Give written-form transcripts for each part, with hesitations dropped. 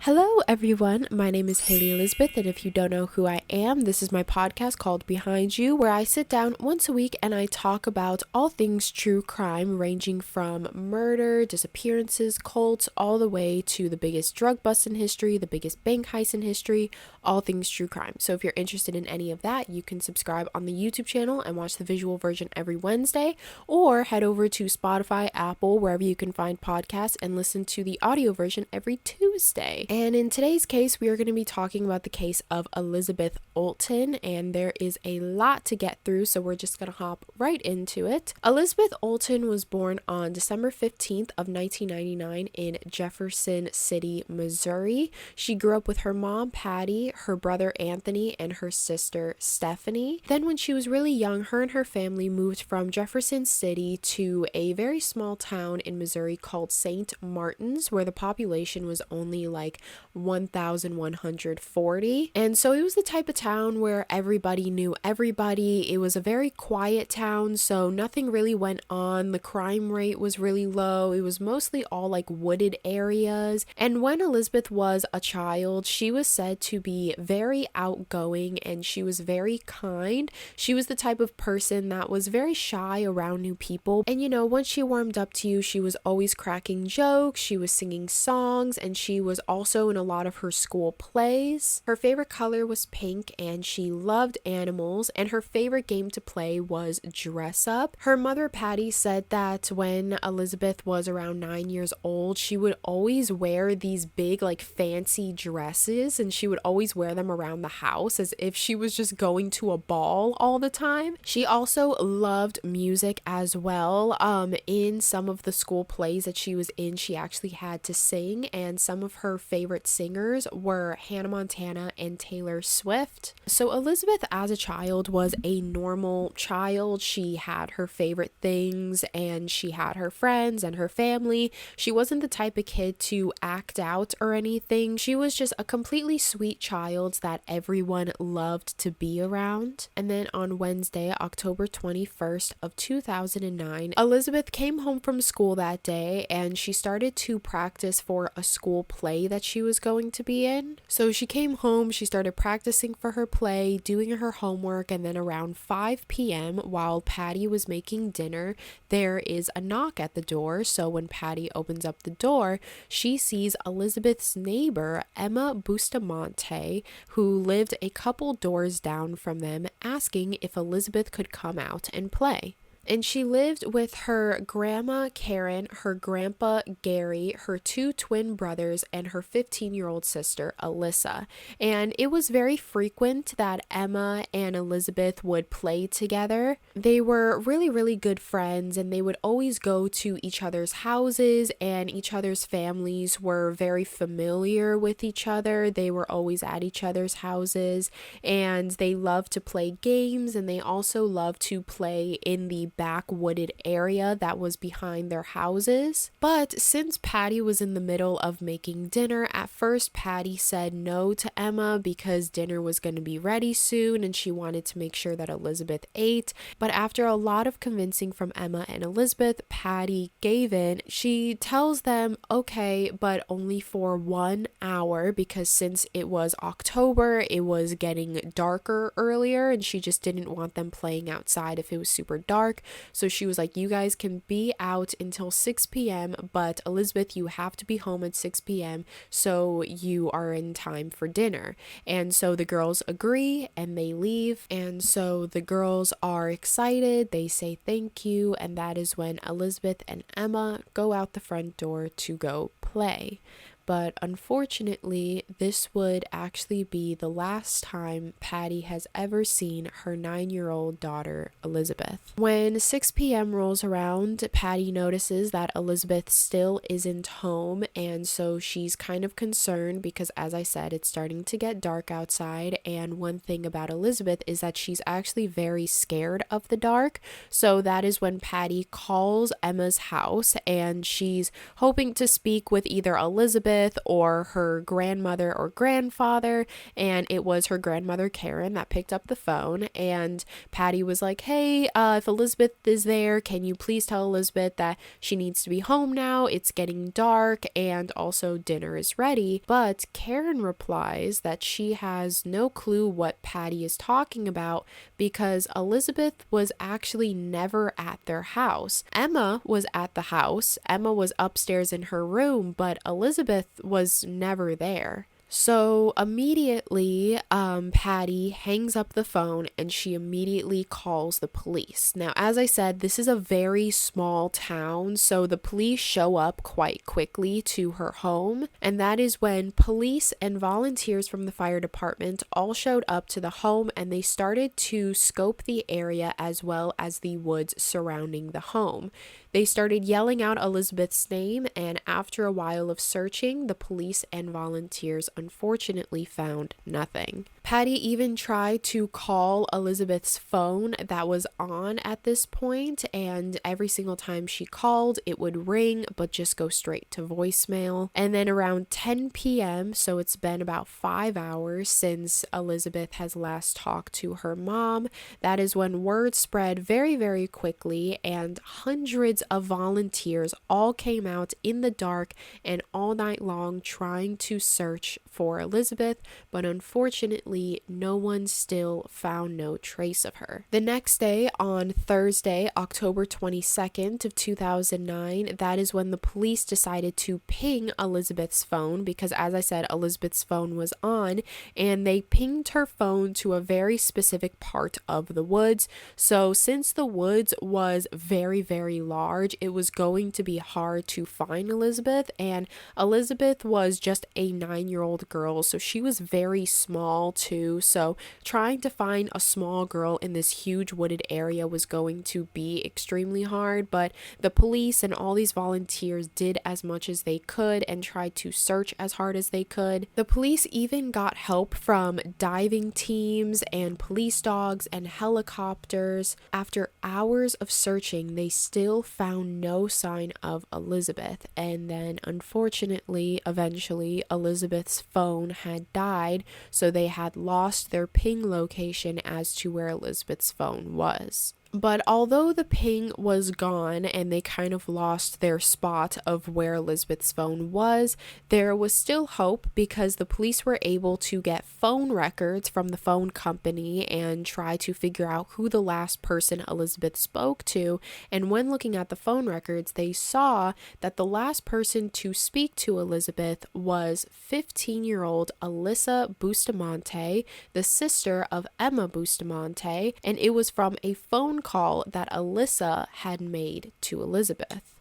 Hello, everyone. My name is Hailey Elizabeth, and if you don't know who I am, this is my podcast called Behind You, where I sit down once a week and I talk about all things true crime, ranging from murder, disappearances, cults, all the way to the biggest drug bust in history, the biggest bank heist in history, all things true crime. So if you're interested in any of that, you can subscribe on the YouTube channel and watch the visual version every Wednesday, or head over to Spotify, Apple, wherever you can find podcasts, and listen to the audio version every Tuesday. And in today's case, we are going to be talking about the case of Elizabeth Olten, and there is a lot to get through, so we're just going to hop right into it. Elizabeth Olten was born on December 15th of 1999 in Jefferson City, Missouri. She grew up with her mom, Patty, her brother, Anthony, and her sister, Stephanie. Then when she was really young, her and her family moved from Jefferson City to a very small town in Missouri called St. Martin's, where the population was only like 1,140. And so it was the type of town where everybody knew everybody. It was a very quiet town, so nothing really went on. The crime rate was really low. It was mostly all like wooded areas. And when Elizabeth was a child, she was said to be very outgoing and she was very kind. She was the type of person that was very shy around new people. And you know, once she warmed up to you, she was always cracking jokes, she was singing songs, and she was also in a lot of her school plays. Her favorite color was pink and she loved animals, and her favorite game to play was dress up. Her mother, Patty, said that when Elizabeth was around 9 years old, she would always wear these big like fancy dresses, and she would always wear them around the house as if she was just going to a ball all the time. She also loved music as well. In some of the school plays that she was in, she actually had to sing, and some of her favorite singers were Hannah Montana and Taylor Swift. So Elizabeth as a child was a normal child. She had her favorite things and she had her friends and her family. She wasn't the type of kid to act out or anything. She was just a completely sweet child that everyone loved to be around. And then on Wednesday, October 21st of 2009, Elizabeth came home from school that day and she started to practice for a school play that she was going to be in. So she came home, she started practicing for her play, doing her homework, and then around 5 p.m. while Patty was making dinner, there is a knock at the door. So when Patty opens up the door, she sees Elizabeth's neighbor, Emma Bustamante, who lived a couple doors down from them, asking if Elizabeth could come out and play. And she lived with her grandma Karen, her grandpa Gary, her two twin brothers, and her 15-year-old sister Alyssa. And it was very frequent that Emma and Elizabeth would play together. They were really, really good friends, and they would always go to each other's houses, and each other's families were very familiar with each other. They were always at each other's houses, and they loved to play games, and they also loved to play in the back wooded area that was behind their houses. But since Patty was in the middle of making dinner, at first Patty said no to Emma because dinner was going to be ready soon and she wanted to make sure that Elizabeth ate. But after a lot of convincing from Emma and Elizabeth, Patty gave in. She tells them okay, but only for 1 hour, because since it was October, it was getting darker earlier and she just didn't want them playing outside if it was super dark. So she was like, you guys can be out until 6 p.m., but Elizabeth, you have to be home at 6 p.m. so you are in time for dinner. And so the girls agree and they leave. And so the girls are excited. They say thank you. And that is when Elizabeth and Emma go out the front door to go play. But unfortunately, this would actually be the last time Patty has ever seen her 9-year-old daughter, Elizabeth. When 6 p.m. rolls around, Patty notices that Elizabeth still isn't home, and so she's kind of concerned because, as I said, it's starting to get dark outside, and one thing about Elizabeth is that she's actually very scared of the dark. So that is when Patty calls Emma's house, and she's hoping to speak with either Elizabeth Elizabeth or her grandmother or grandfather, and it was her grandmother Karen that picked up the phone, and Patty was like, hey, if Elizabeth is there, can you please tell Elizabeth that she needs to be home now? It's getting dark, and also dinner is ready. But Karen replies that she has no clue what Patty is talking about because Elizabeth was actually never at their house. Emma was at the house. Emma was upstairs in her room, but Elizabeth was never there. So immediately, Patty hangs up the phone and she immediately calls the police. Now, as I said, this is a very small town, so the police show up quite quickly to her home. And that is when police and volunteers from the fire department all showed up to the home, and they started to scope the area as well as the woods surrounding the home. They started yelling out Elizabeth's name, and after a while of searching, the police and volunteers unfortunately found nothing. Patty even tried to call Elizabeth's phone that was on at this point, and every single time she called, it would ring but just go straight to voicemail. And then around 10 p.m., so it's been about 5 hours since Elizabeth has last talked to her mom, that is when word spread very, very quickly, and hundreds of volunteers all came out in the dark and all night long trying to search for Elizabeth, but unfortunately no one still found no trace of her. The next day, on Thursday, October 22nd of 2009, that is when the police decided to ping Elizabeth's phone because, as I said, Elizabeth's phone was on, and they pinged her phone to a very specific part of the woods. So since the woods was very, very large, it was going to be hard to find Elizabeth, and Elizabeth was just a 9-year-old girl, so she was very small too, so trying to find a small girl in this huge wooded area was going to be extremely hard. But the police and all these volunteers did as much as they could and tried to search as hard as they could. The police even got help from diving teams and police dogs and helicopters. After hours of searching, they still found no sign of Elizabeth, and then unfortunately, eventually, Elizabeth's phone had died, so they had lost their ping location as to where Elizabeth's phone was. But although the ping was gone and they kind of lost their spot of where Elizabeth's phone was, there was still hope because the police were able to get phone records from the phone company and try to figure out who the last person Elizabeth spoke to. And when looking at the phone records, they saw that the last person to speak to Elizabeth was 15-year-old Alyssa Bustamante, the sister of Emma Bustamante, and it was from a phone call that Alyssa had made to Elizabeth.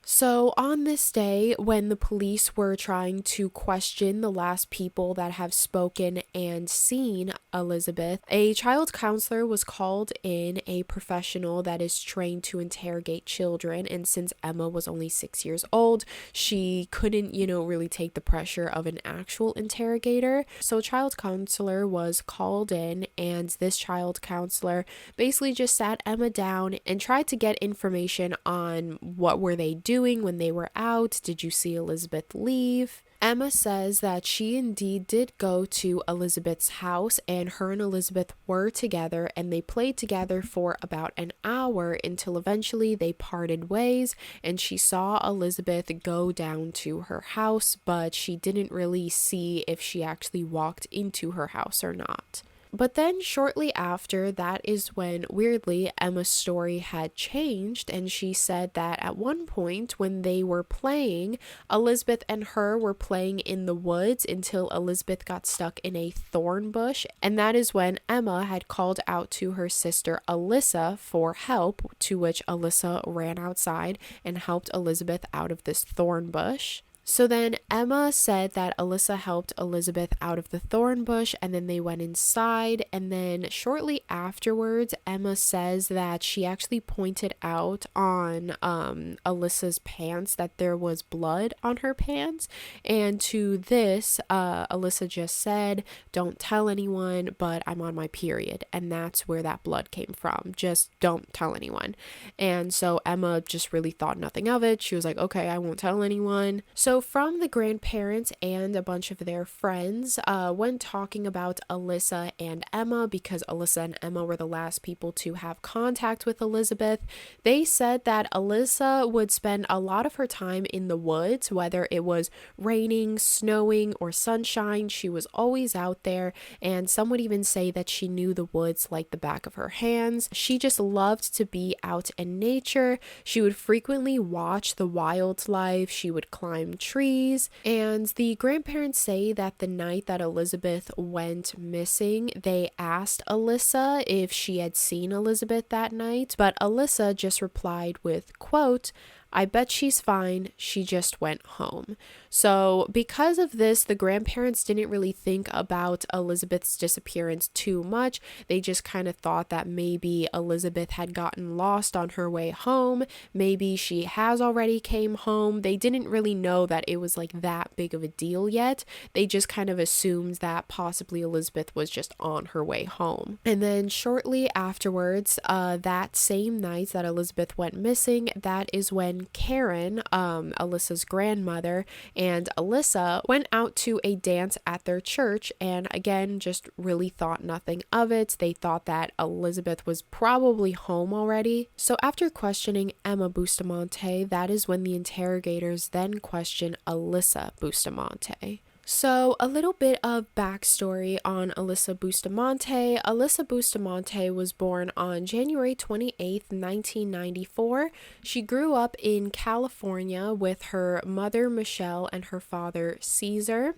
So on this day, when the police were trying to question the last people that have spoken and seen Elizabeth, a child counselor was called in, a professional that is trained to interrogate children. And since Emma was only 6 years old, she couldn't, really take the pressure of an actual interrogator. So a child counselor was called in, and this child counselor basically just sat Emma down and tried to get information on what were they doing when they were out. Did you see Elizabeth leave? Emma says that she indeed did go to Elizabeth's house, and her and Elizabeth were together, and they played together for about an hour until eventually they parted ways, and she saw Elizabeth go down to her house, but she didn't really see if she actually walked into her house or not. But then shortly after, that is when, weirdly, Emma's story had changed, and she said that at one point when they were playing, Elizabeth and her were playing in the woods until Elizabeth got stuck in a thorn bush, and that is when Emma had called out to her sister Alyssa for help, to which Alyssa ran outside and helped Elizabeth out of this thorn bush. So then Emma said that Alyssa helped Elizabeth out of the thorn bush, and then they went inside, and then shortly afterwards Emma says that she actually pointed out on Alyssa's pants that there was blood on her pants, and to this Alyssa just said, "Don't tell anyone, but I'm on my period," and that's where that blood came from. Just don't tell anyone. And so Emma just really thought nothing of it. She was like, okay, I won't tell anyone. So So, from the grandparents and a bunch of their friends, when talking about Alyssa and Emma, because Alyssa and Emma were the last people to have contact with Elizabeth, they said that Alyssa would spend a lot of her time in the woods, whether it was raining, snowing, or sunshine. She was always out there, and some would even say that she knew the woods like the back of her hands. She just loved to be out in nature. She would frequently watch the wildlife. She would climb trees, and the grandparents say that the night that Elizabeth went missing, they asked Alyssa if she had seen Elizabeth that night, but Alyssa just replied with, quote, "I bet she's fine. She just went home." So because of this, the grandparents didn't really think about Elizabeth's disappearance too much. They just kind of thought that maybe Elizabeth had gotten lost on her way home. Maybe she has already came home. They didn't really know that it was like that big of a deal yet. They just kind of assumed that possibly Elizabeth was just on her way home. And then shortly afterwards, that same night that Elizabeth went missing, that is when Karen, Alyssa's grandmother, and Alyssa went out to a dance at their church, and again just really thought nothing of it. They thought that Elizabeth was probably home already. So after questioning Emma Bustamante, that is when the interrogators then question Alyssa Bustamante. So a little bit of backstory on Alyssa Bustamante. Alyssa Bustamante was born on January 28th, 1994. She grew up in California with her mother, Michelle, and her father, Caesar.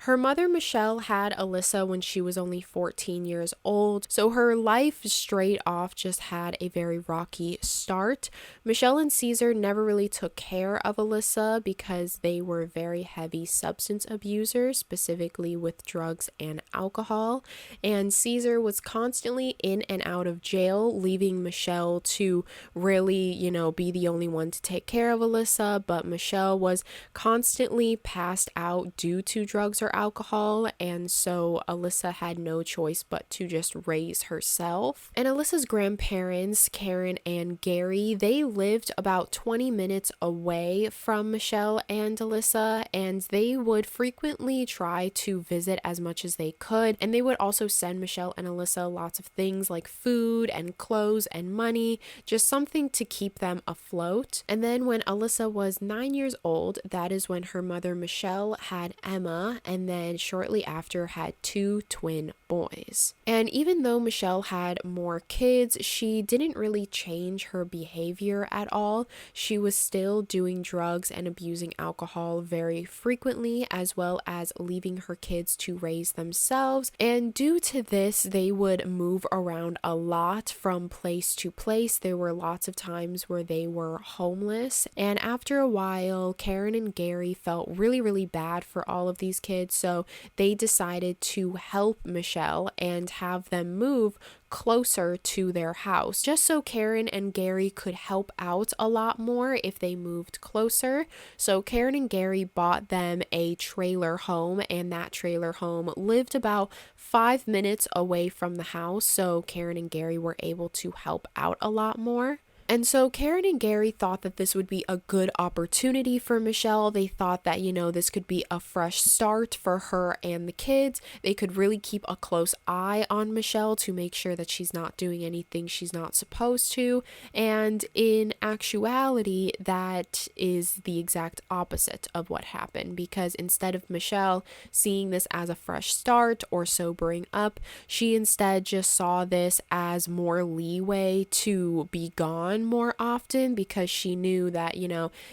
Her mother, Michelle, had Alyssa when she was only 14 years old, so her life straight off just had a very rocky start. Michelle and Caesar never really took care of Alyssa because they were very heavy substance abusers, specifically with drugs and alcohol, and Caesar was constantly in and out of jail, leaving Michelle to really, be the only one to take care of Alyssa, but Michelle was constantly passed out due to drugs or alcohol, and so Alyssa had no choice but to just raise herself. And Alyssa's grandparents, Karen and Gary, they lived about 20 minutes away from Michelle and Alyssa, and they would frequently try to visit as much as they could, and they would also send Michelle and Alyssa lots of things like food and clothes and money, just something to keep them afloat. And then when Alyssa was 9 years old, that is when her mother Michelle had Emma, and then shortly after had 2 twin boys. And even though Michelle had more kids, she didn't really change her behavior at all. She was still doing drugs and abusing alcohol very frequently, as well as leaving her kids to raise themselves. And due to this, they would move around a lot from place to place. There were lots of times where they were homeless. And after a while, Karen and Gary felt really, really bad for all of these kids. So they decided to help Michelle and have them move closer to their house, just so Karen and Gary could help out a lot more if they moved closer. So Karen and Gary bought them a trailer home, and that trailer home lived about 5 minutes away from the house, so Karen and Gary were able to help out a lot more. And so Karen and Gary thought that this would be a good opportunity for Michelle. They thought that, this could be a fresh start for her and the kids. They could really keep a close eye on Michelle to make sure that she's not doing anything she's not supposed to. And in actuality, that is the exact opposite of what happened, because instead of Michelle seeing this as a fresh start or sobering up, she instead just saw this as more leeway to be gone more often, because she knew that,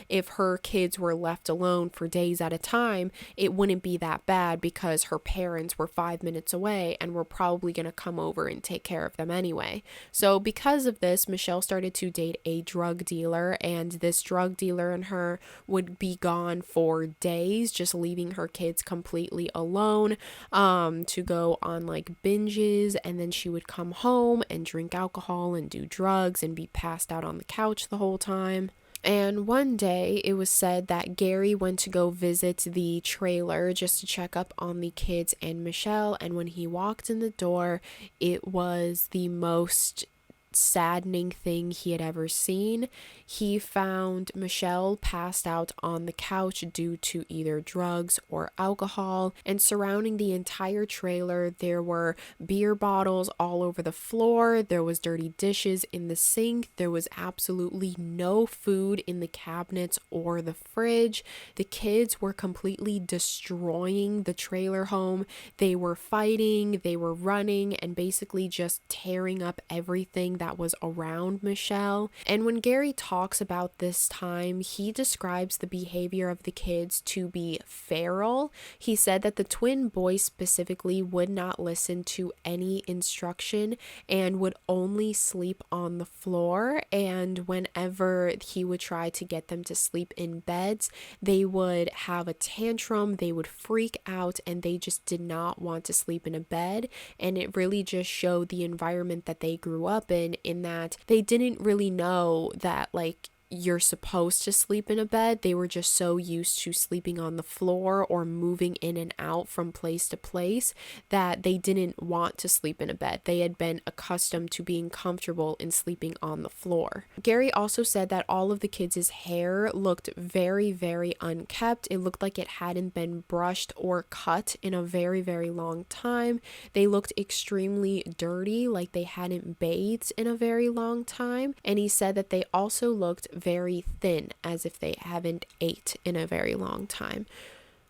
if her kids were left alone for days at a time, it wouldn't be that bad because her parents were 5 minutes away and were probably going to come over and take care of them anyway. So because of this, Michelle started to date a drug dealer, and this drug dealer and her would be gone for days, just leaving her kids completely alone to go on like binges, and then she would come home and drink alcohol and do drugs and be passed out on the couch the whole time. And one day it was said that Gary went to go visit the trailer just to check up on the kids and Michelle, and when he walked in the door, it was the most saddening thing he had ever seen. He found Michelle passed out on the couch due to either drugs or alcohol, and surrounding the entire trailer there were beer bottles all over the floor, there was dirty dishes in the sink, there was absolutely no food in the cabinets or the fridge. The kids were completely destroying the trailer home. They were fighting, they were running, and basically just tearing up everything that was around Michelle. And when Gary talks about this time, he describes the behavior of the kids to be feral. He said that the twin boys specifically would not listen to any instruction and would only sleep on the floor, and whenever he would try to get them to sleep in beds, they would have a tantrum, they would freak out, and they just did not want to sleep in a bed. And it really just showed the environment that they grew up in that they didn't really know that like you're supposed to sleep in a bed. They were just so used to sleeping on the floor or moving in and out from place to place that they didn't want to sleep in a bed. They had been accustomed to being comfortable in sleeping on the floor. Gary also said that all of the kids' hair looked very, very unkept. It looked like it hadn't been brushed or cut in a very, very long time. They looked extremely dirty, like they hadn't bathed in a very long time. And he said that they also looked very thin, as if they haven't ate in a very long time.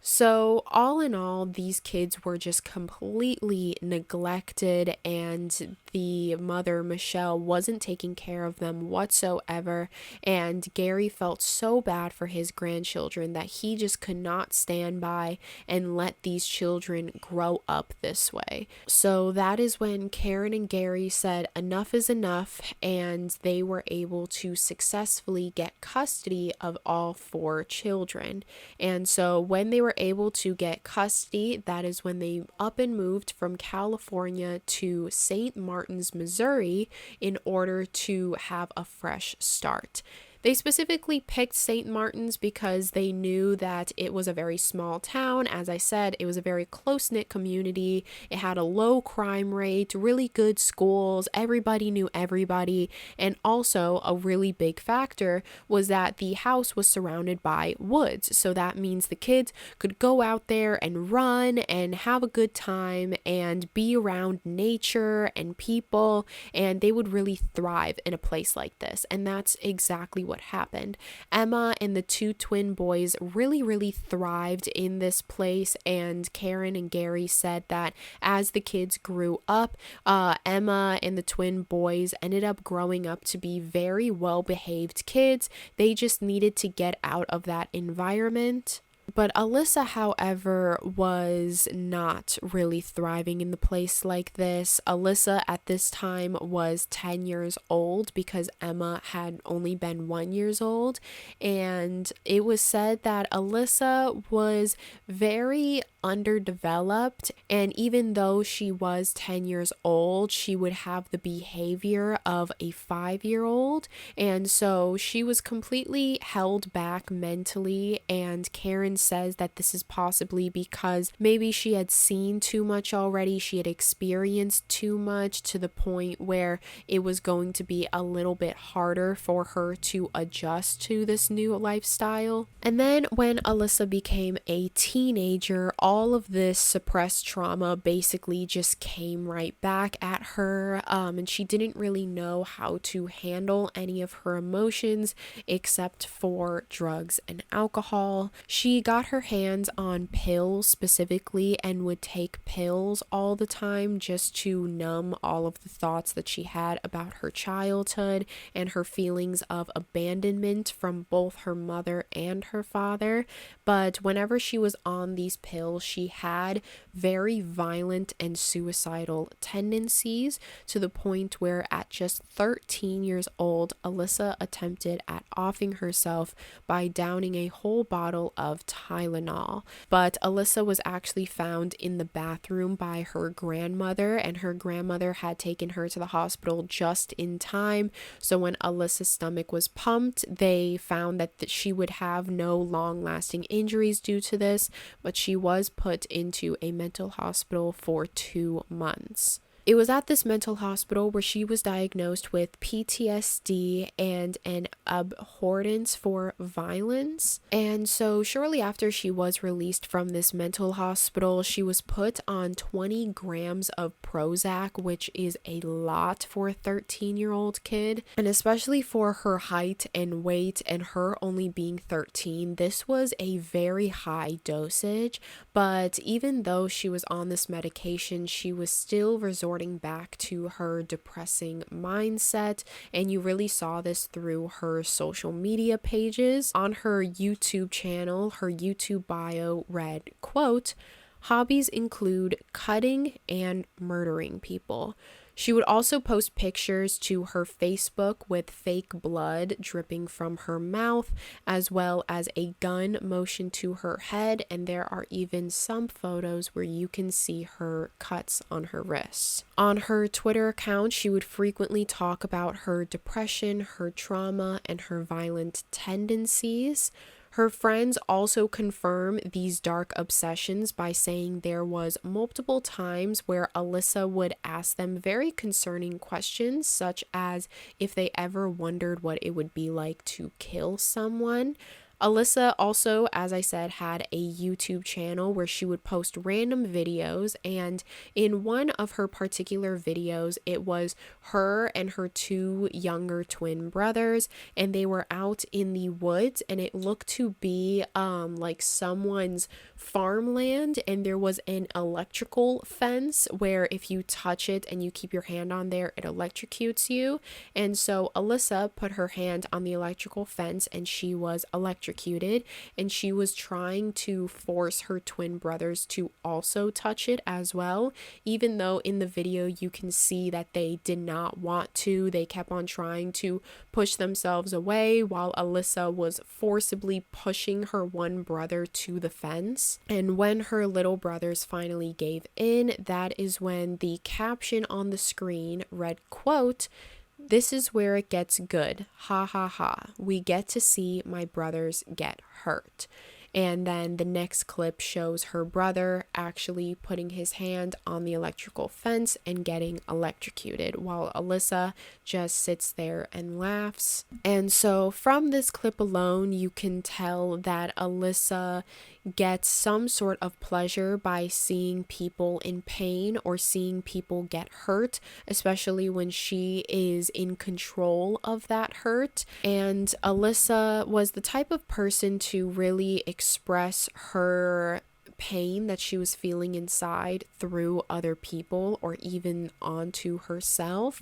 So all in all, these kids were just completely neglected, and the mother, Michelle, wasn't taking care of them whatsoever. And Gary felt so bad for his grandchildren that he just could not stand by and let these children grow up this way. So that is when Karen and Gary said enough is enough, and they were able to successfully get custody of all 4 children. And so when they were able to get custody, that is when they up and moved from California to St. Martin's, Missouri, in order to have a fresh start. They specifically picked St. Martin's because they knew that it was a very small town. As I said, it was a very close-knit community. It had a low crime rate, really good schools, everybody knew everybody, and also a really big factor was that the house was surrounded by woods. So that means the kids could go out there and run and have a good time and be around nature and people, and they would really thrive in a place like this. And that's exactly what happened. Emma and the 2 twin boys really thrived in this place, and Karen and Gary said that as the kids grew up, Emma and the twin boys ended up growing up to be very well-behaved kids. They just needed to get out of that environment. But Alyssa, however, was not really thriving in the place like this. Alyssa at this time was 10 years old because Emma had only been 1 year old. And it was said that Alyssa was very underdeveloped, and even though she was 10 years old, she would have the behavior of a 5-year-old, and so she was completely held back mentally. And Karen says that this is possibly because maybe she had seen too much already, she had experienced too much to the point where it was going to be a little bit harder for her to adjust to this new lifestyle. And then when Alyssa became a teenager, all of this suppressed trauma basically just came right back at her, and she didn't really know how to handle any of her emotions except for drugs and alcohol. She got her hands on pills specifically and would take pills all the time just to numb all of the thoughts that she had about her childhood and her feelings of abandonment from both her mother and her father. But whenever she was on these pills, she had very violent and suicidal tendencies, to the point where at just 13 years old, Alyssa attempted at offing herself by downing a whole bottle of Tylenol. But Alyssa was actually found in the bathroom by her grandmother, and her grandmother had taken her to the hospital just in time. So when Alyssa's stomach was pumped, they found that she would have no long-lasting injuries due to this, but she was put into a mental hospital for 2 months. It was at this mental hospital where she was diagnosed with PTSD and an abhorrence for violence. And so shortly after she was released from this mental hospital, she was put on 20 grams of Prozac, which is a lot for a 13-year-old kid. And especially for her height and weight and her only being 13, this was a very high dosage. But even though she was on this medication, she was still resorting back to her depressing mindset, and you really saw this through her social media pages. On her YouTube channel, her YouTube bio read, quote, "Hobbies include cutting and murdering people." She would also post pictures to her Facebook with fake blood dripping from her mouth, as well as a gun motioned to her head, and there are even some photos where you can see her cuts on her wrists. On her Twitter account, she would frequently talk about her depression, her trauma, and her violent tendencies. Her friends also confirm these dark obsessions by saying there was multiple times where Alyssa would ask them very concerning questions, such as if they ever wondered what it would be like to kill someone. Alyssa also, as I said, had a YouTube channel where she would post random videos, and in one of her particular videos, it was her and her two younger twin brothers, and they were out in the woods, and it looked to be like someone's farmland, and there was an electrical fence where if you touch it and you keep your hand on there, it electrocutes you. And so Alyssa put her hand on the electrical fence and she was electrocuted, and she was trying to force her twin brothers to also touch it as well, even though in the video you can see that they did not want to. They kept on trying to push themselves away while Alyssa was forcibly pushing her one brother to the fence. And when her little brothers finally gave in, that is when the caption on the screen read, quote, "This is where it gets good. Ha ha ha. We get to see my brothers get hurt." And then the next clip shows her brother actually putting his hand on the electrical fence and getting electrocuted, while Alyssa just sits there and laughs. And so from this clip alone, you can tell that Alyssa gets some sort of pleasure by seeing people in pain or seeing people get hurt, especially when she is in control of that hurt. And Alyssa was the type of person to really express her pain that she was feeling inside through other people or even onto herself.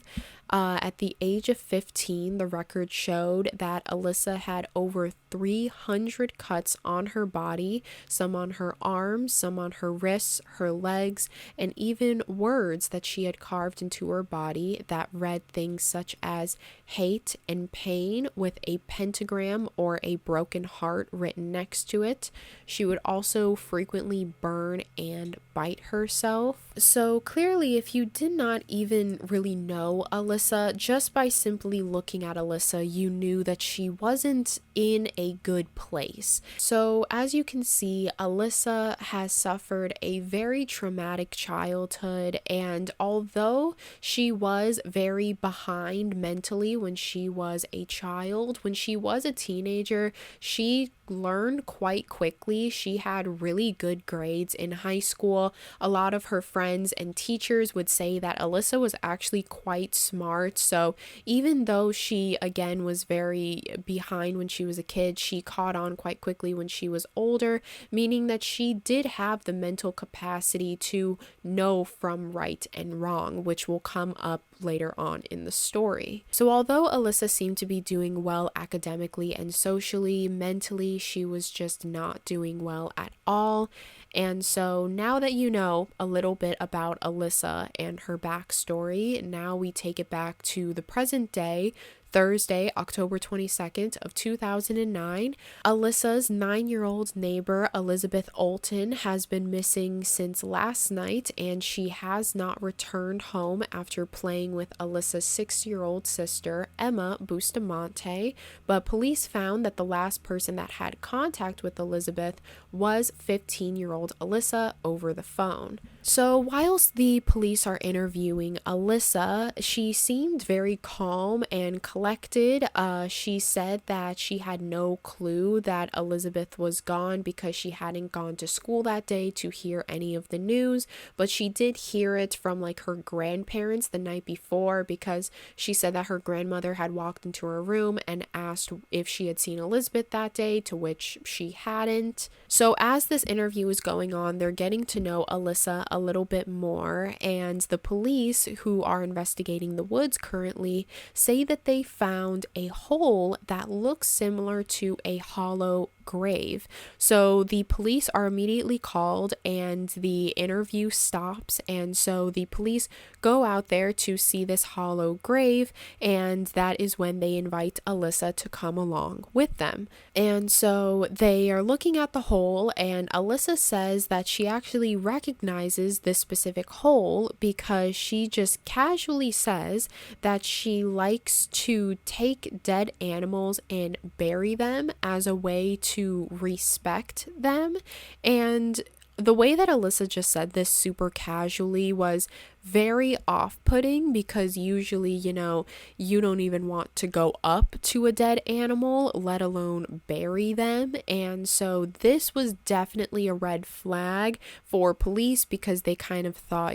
At the age of 15, the record showed that Alyssa had over 300 cuts on her body, some on her arms, some on her wrists, her legs, and even words that she had carved into her body that read things such as hate and pain with a pentagram or a broken heart written next to it. She would also frequently burn and bite herself. So clearly, if you did not even really know Alyssa, just by simply looking at Alyssa, you knew that she wasn't in a good place. So as you can see, Alyssa has suffered a very traumatic childhood, and although she was very behind mentally when she was a child, when she was a teenager, she learned quite quickly. She had really good grades in high school. A lot of her friends and teachers would say that Alyssa was actually quite smart. So even though she, again, was very behind when she was a kid, she caught on quite quickly when she was older, meaning that she did have the mental capacity to know from right and wrong, which will come up later on in the story. So although Alyssa seemed to be doing well academically and socially, mentally she was just not doing well at all. And so now that you know a little bit about Alyssa and her backstory, now we take it back to the present day, Thursday, October 22nd of 2009, Alyssa's 9-year-old neighbor, Elizabeth Olten, has been missing since last night, and she has not returned home after playing with Alyssa's 6-year-old sister, Emma Bustamante, but police found that the last person that had contact with Elizabeth was 15-year-old Alyssa over the phone. So whilst the police are interviewing Alyssa, she seemed very calm and collected. She said that she had no clue that Elizabeth was gone because she hadn't gone to school that day to hear any of the news, but she did hear it from like her grandparents the night before, because she said that her grandmother had walked into her room and asked if she had seen Elizabeth that day, to which she hadn't. So as this interview is going on, they're getting to know Alyssa a little bit more, and the police who are investigating the woods currently say that they found a hole that looks similar to a hollow grave. So the police are immediately called and the interview stops, and so the police go out there to see this hollow grave, and that is when they invite Alyssa to come along with them. And so they are looking at the hole, and Alyssa says that she actually recognizes this specific hole because she just casually says that she likes to take dead animals and bury them as a way to respect them. And the way that Alyssa just said this super casually was very off-putting, because usually, you don't even want to go up to a dead animal, let alone bury them. And so this was definitely a red flag for police, because they kind of thought,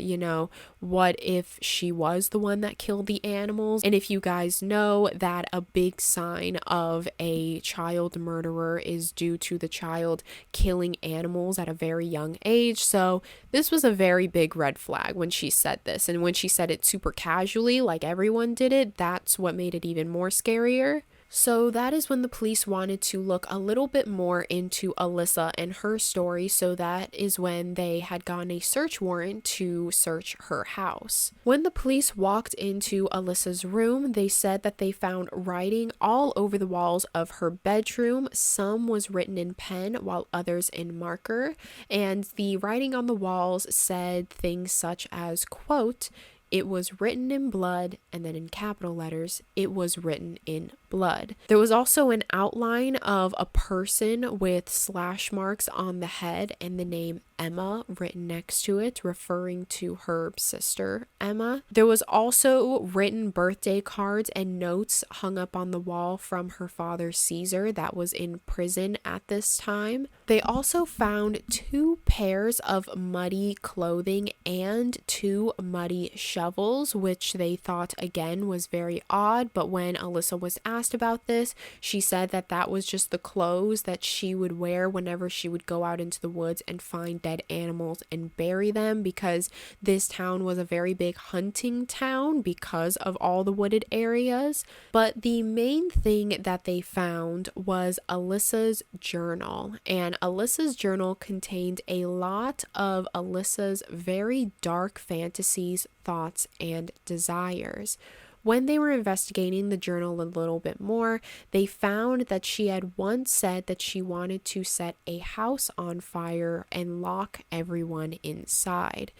what if she was the one that killed the animals? And if you guys know that a big sign of a child murderer is due to the child killing animals at a very young age. So this was a very big red flag when she said this, and when she said it super casually, like everyone did it, that's what made it even more scarier. So that is when the police wanted to look a little bit more into Alyssa and her story, so that is when they had gotten a search warrant to search her house. When the police walked into Alyssa's room, they said that they found writing all over the walls of her bedroom. Some was written in pen while others in marker, and the writing on the walls said things such as, quote, "It was written in blood," and then in capital letters, "It was written in blood." There was also an outline of a person with slash marks on the head and the name Emma written next to it, referring to her sister Emma. There was also written birthday cards and notes hung up on the wall from her father Caesar, that was in prison at this time. They also found 2 pairs of muddy clothing and 2 muddy shovels, which they thought again was very odd, but when Alyssa was asked about this, she said that that was just the clothes that she would wear whenever she would go out into the woods and find dead animals and bury them, because this town was a very big hunting town because of all the wooded areas. But the main thing that they found was Alyssa's journal, and Alyssa's journal contained a lot of Alyssa's very dark fantasies, thoughts, and desires. When they were investigating the journal a little bit more, they found that she had once said that she wanted to set a house on fire and lock everyone inside.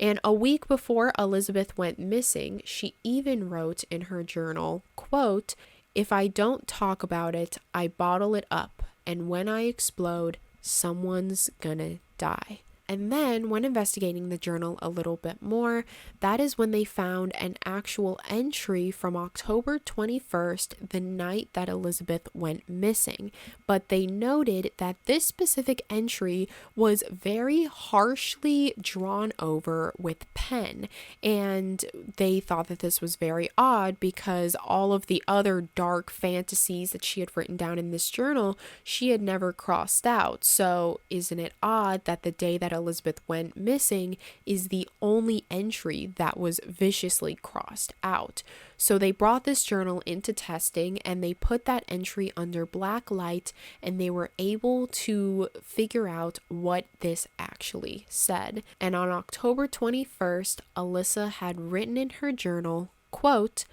And a week before Elizabeth went missing, she even wrote in her journal, quote, "If I don't talk about it, I bottle it up, and when I explode, someone's gonna die." And then when investigating the journal a little bit more, that is when they found an actual entry from October 21st, the night that Elizabeth went missing. But they noted that this specific entry was very harshly drawn over with pen. And they thought that this was very odd, because all of the other dark fantasies that she had written down in this journal, she had never crossed out. So isn't it odd that the day that Elizabeth went missing is the only entry that was viciously crossed out? So they brought this journal into testing, and they put that entry under black light, and they were able to figure out what this actually said. And on October 21st, Alyssa had written in her journal, quote,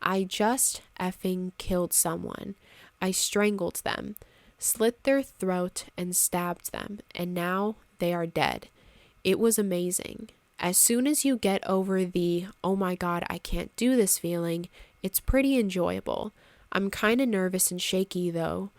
I just effing killed someone. I strangled them, slit their throat, and stabbed them, and now they are dead. It was amazing. As soon as you get over the, oh my god, I can't do this feeling, it's pretty enjoyable. I'm kinda nervous and shaky though.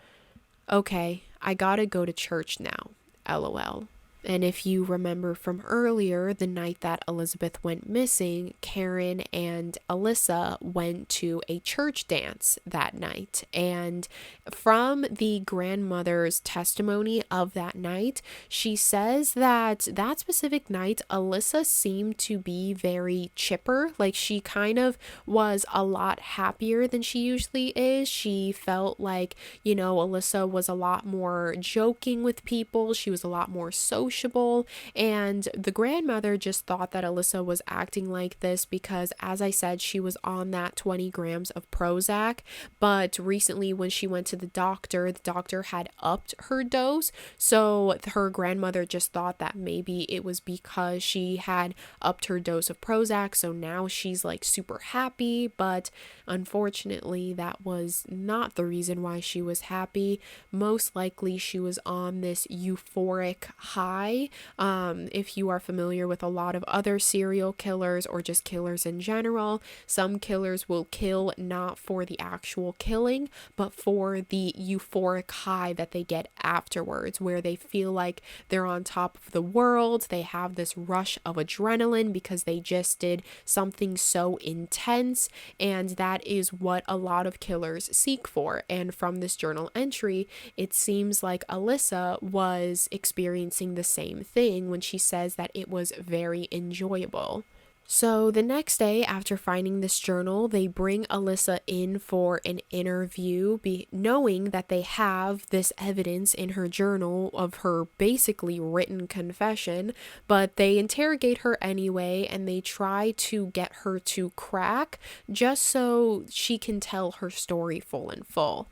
Okay, I gotta go to church now. LOL. And if you remember from earlier, the night that Elizabeth went missing, Karen and Alyssa went to a church dance that night. And from the grandmother's testimony of that night, she says that that specific night, Alyssa seemed to be very chipper. Like she kind of was a lot happier than she usually is. She felt like, Alyssa was a lot more joking with people. She was a lot more sociable, and the grandmother just thought that Alyssa was acting like this because, as I said, she was on that 20 grams of Prozac, but recently when she went to the doctor had upped her dose, so her grandmother just thought that maybe it was because she had upped her dose of Prozac, so now she's like super happy, but unfortunately that was not the reason why she was happy. Most likely she was on this euphoric high. If you are familiar with a lot of other serial killers or just killers in general, some killers will kill not for the actual killing, but for the euphoric high that they get afterwards, where they feel like they're on top of the world. They have this rush of adrenaline because they just did something so intense, and that is what a lot of killers seek for. And from this journal entry, it seems like Alyssa was experiencing the same thing when she says that it was very enjoyable. So the next day after finding this journal, they bring Alyssa in for an interview, knowing that they have this evidence in her journal of her basically written confession, but they interrogate her anyway and they try to get her to crack just so she can tell her story full and full.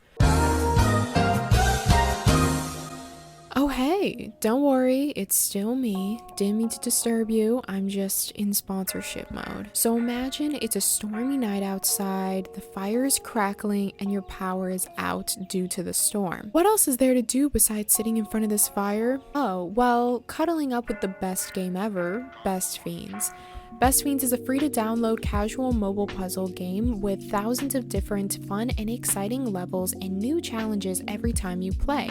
Oh hey, don't worry, it's still me. Didn't mean to disturb you, I'm just in sponsorship mode. So imagine it's a stormy night outside, the fire is crackling, and your power is out due to the storm. What else is there to do besides sitting in front of this fire? Oh, well, cuddling up with the best game ever, Best Fiends. Best Fiends is a free-to-download casual mobile puzzle game with thousands of different fun and exciting levels and new challenges every time you play.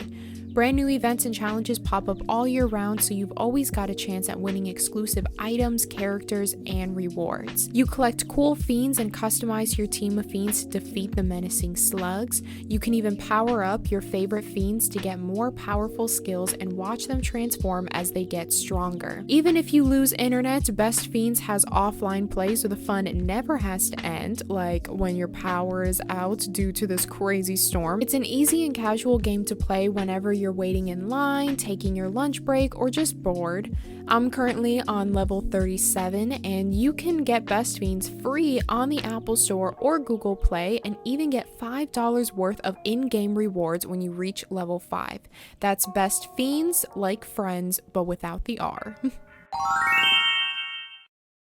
Brand new events and challenges pop up all year round, so you've always got a chance at winning exclusive items, characters, and rewards. You collect cool fiends and customize your team of fiends to defeat the menacing slugs. You can even power up your favorite fiends to get more powerful skills and watch them transform as they get stronger. Even if you lose internet, Best Fiends has offline play, so the fun never has to end, like when your power is out due to this crazy storm. It's an easy and casual game to play whenever you're waiting in line, taking your lunch break, or just bored. I'm currently on level 37, and you can get Best Fiends free on the Apple Store or Google Play, and even get $5 worth of in-game rewards when you reach level 5. That's Best Fiends, like friends, but without the R.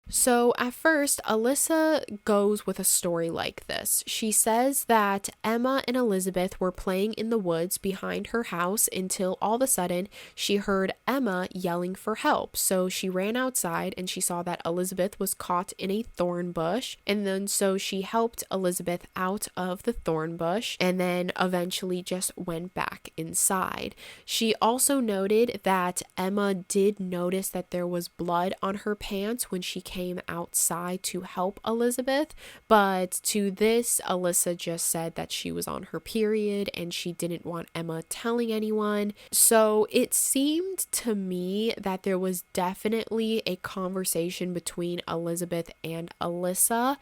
So at first, Alyssa goes with a story like this. She says that Emma and Elizabeth were playing in the woods behind her house until all of a sudden she heard Emma yelling for help. So she ran outside and she saw that Elizabeth was caught in a thorn bush. And then so she helped Elizabeth out of the thorn bush and then eventually just went back inside. She also noted that Emma did notice that there was blood on her pants when she came outside to help Elizabeth, but to this, Alyssa just said that she was on her period and she didn't want Emma telling anyone. So it seemed to me that there was definitely a conversation between Elizabeth and Alyssa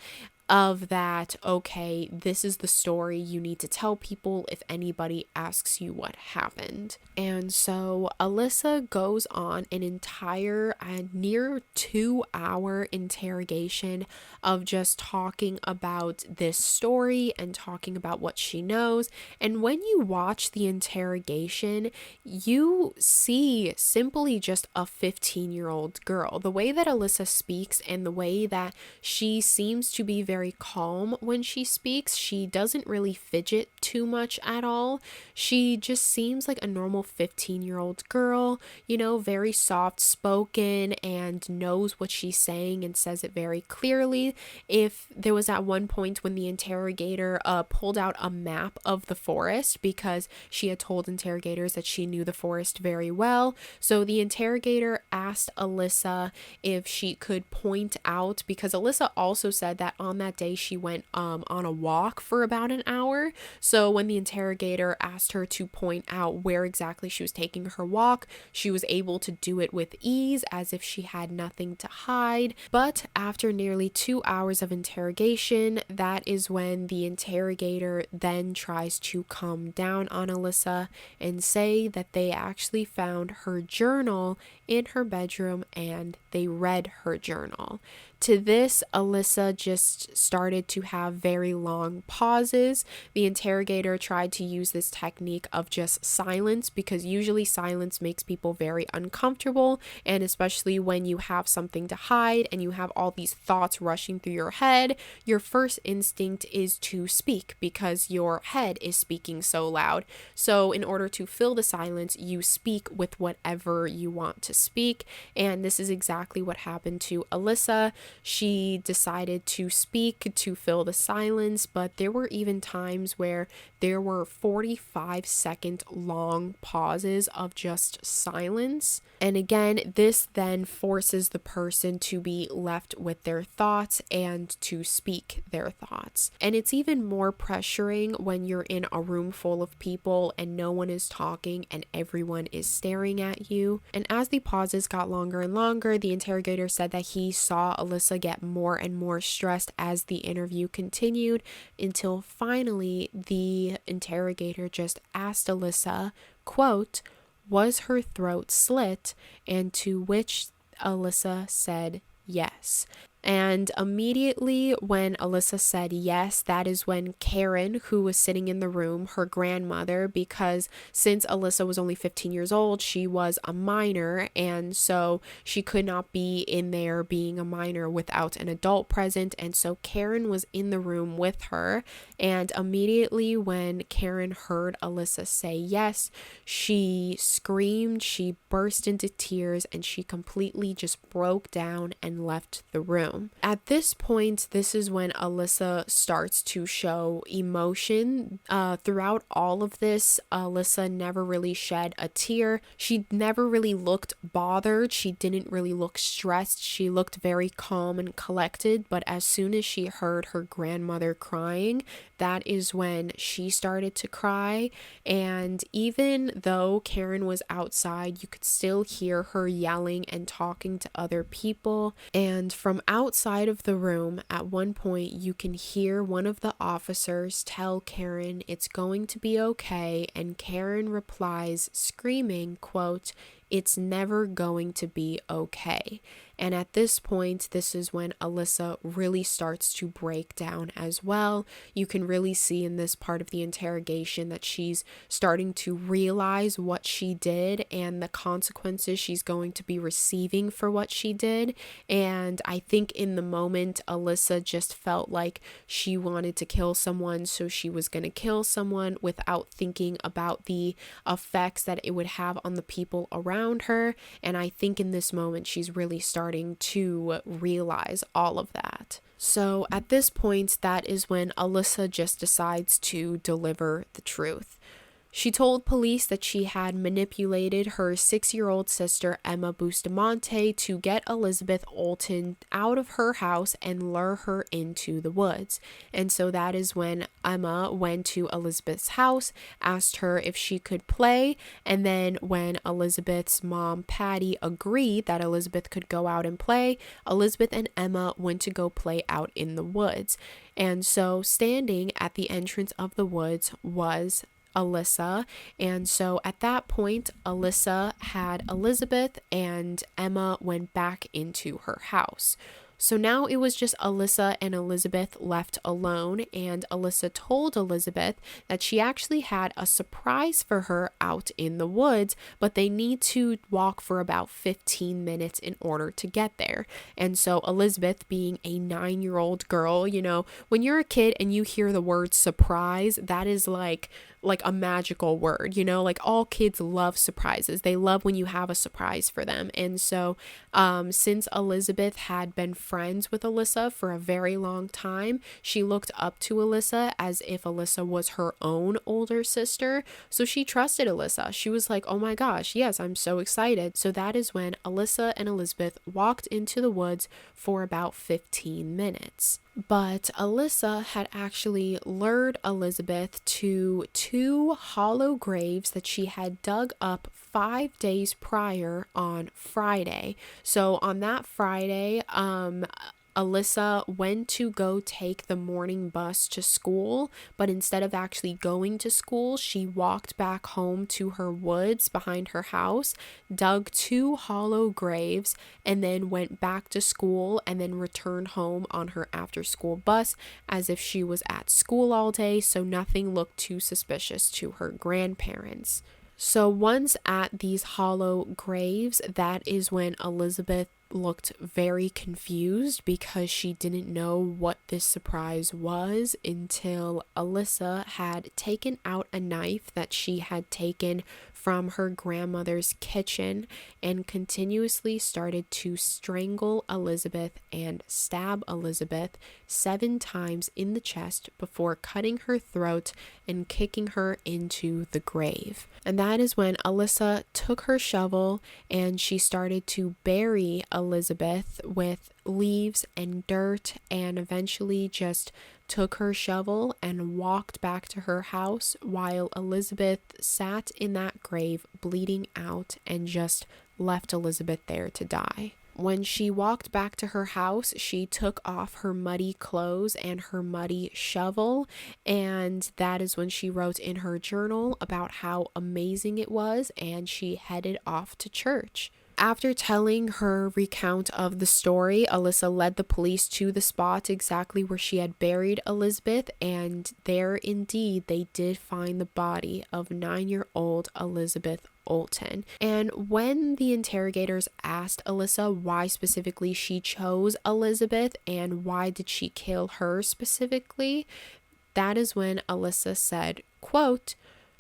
of that, okay, this is the story you need to tell people if anybody asks you what happened. And so Alyssa goes on an entire near 2-hour interrogation of just talking about this story and talking about what she knows. And when you watch the interrogation, you see simply just a 15-year-old girl. The way that Alyssa speaks and the way that she seems to be very very calm when she speaks. She doesn't really fidget too much at all. She just seems like a normal 15-year-old girl, very soft spoken and knows what she's saying and says it very clearly. If there was at one point when the interrogator pulled out a map of the forest, because she had told interrogators that she knew the forest very well. So the interrogator asked Alyssa if she could point out, because Alyssa also said that on that day she went on a walk for about an hour. So when the interrogator asked her to point out where exactly she was taking her walk, she was able to do it with ease, as if she had nothing to hide. But after nearly 2 hours of interrogation, that is when the interrogator then tries to come down on Alyssa and say that they actually found her journal in her bedroom and they read her journal. To this, Alyssa just started to have very long pauses. The interrogator tried to use this technique of just silence, because usually silence makes people very uncomfortable, and especially when you have something to hide and you have all these thoughts rushing through your head, your first instinct is to speak because your head is speaking so loud. So in order to fill the silence, you speak with whatever you want to speak, and this is exactly what happened to Alyssa. She decided to speak to fill the silence, but there were even times where there were 45-second long pauses of just silence. And again, this then forces the person to be left with their thoughts and to speak their thoughts. And it's even more pressuring when you're in a room full of people and no one is talking and everyone is staring at you. And as the pauses got longer and longer, the interrogator said that he saw Alyssa get more and more stressed as the interview continued, until finally the interrogator just asked Alyssa, quote, "Was her throat slit?" And to which Alyssa said yes. And immediately when Alyssa said yes, that is when Karen, who was sitting in the room, her grandmother, because since Alyssa was only 15 years old, she was a minor, and so she could not be in there being a minor without an adult present, and so Karen was in the room with her. And immediately when Karen heard Alyssa say yes, she screamed, she burst into tears, and she completely just broke down and left the room. At this point, this is when Alyssa starts to show emotion. Throughout all of this, Alyssa never really shed a tear. She never really looked bothered. She didn't really look stressed. She looked very calm and collected. But as soon as she heard her grandmother crying, that is when she started to cry. And even though Karen was outside, you could still hear her yelling and talking to other people. And from outside of the room, at one point, you can hear one of the officers tell Karen it's going to be okay. And Karen replies, screaming, quote, "It's never going to be okay." And at this point, this is when Alyssa really starts to break down as well. You can really see in this part of the interrogation that she's starting to realize what she did and the consequences she's going to be receiving for what she did. And I think in the moment, Alyssa just felt like she wanted to kill someone, so she was going to kill someone without thinking about the effects that it would have on the people around her. And I think in this moment, she's really starting to realize all of that. So at this point, that is when Alyssa just decides to deliver the truth. She told police that she had manipulated her 6-year-old sister Emma Bustamante to get Elizabeth Olten out of her house and lure her into the woods. And so that is when Emma went to Elizabeth's house, asked her if she could play, and then when Elizabeth's mom, Patty, agreed that Elizabeth could go out and play, Elizabeth and Emma went to go play out in the woods. And so standing at the entrance of the woods was Alyssa. And so at that point, Alyssa had Elizabeth and Emma went back into her house. So now it was just Alyssa and Elizabeth left alone, and Alyssa told Elizabeth that she actually had a surprise for her out in the woods, but they need to walk for about 15 minutes in order to get there. And so Elizabeth, being a 9-year-old girl, when you're a kid and you hear the word surprise, that is like a magical word, like all kids love surprises. They love when you have a surprise for them. And so since Elizabeth had been friends with Alyssa for a very long time, she looked up to Alyssa as if Alyssa was her own older sister. So she trusted Alyssa. She was like, oh my gosh, yes, I'm so excited. So that is when Alyssa and Elizabeth walked into the woods for about 15 minutes. But Alyssa had actually lured Elizabeth to 2 hollow graves that she had dug up 5 days prior on Friday. So on that Friday, Alyssa went to go take the morning bus to school, but instead of actually going to school, she walked back home to her woods behind her house, dug 2 hollow graves, and then went back to school and then returned home on her after-school bus as if she was at school all day, so nothing looked too suspicious to her grandparents. So once at these hollow graves, that is when Elizabeth looked very confused because she didn't know what this surprise was until Alyssa had taken out a knife that she had taken from her grandmother's kitchen and continuously started to strangle Elizabeth and stab Elizabeth 7 times in the chest before cutting her throat and kicking her into the grave. And that is when Alyssa took her shovel and she started to bury Elizabeth with leaves and dirt, and eventually just took her shovel and walked back to her house while Elizabeth sat in that grave bleeding out and just left Elizabeth there to die. When she walked back to her house, she took off her muddy clothes and her muddy shovel, and that is when she wrote in her journal about how amazing it was, and she headed off to church. After telling her recount of the story, Alyssa led the police to the spot exactly where she had buried Elizabeth, and there indeed they did find the body of 9-year-old Elizabeth Olten. And when the interrogators asked Alyssa why specifically she chose Elizabeth and why did she kill her specifically, that is when Alyssa said, quote,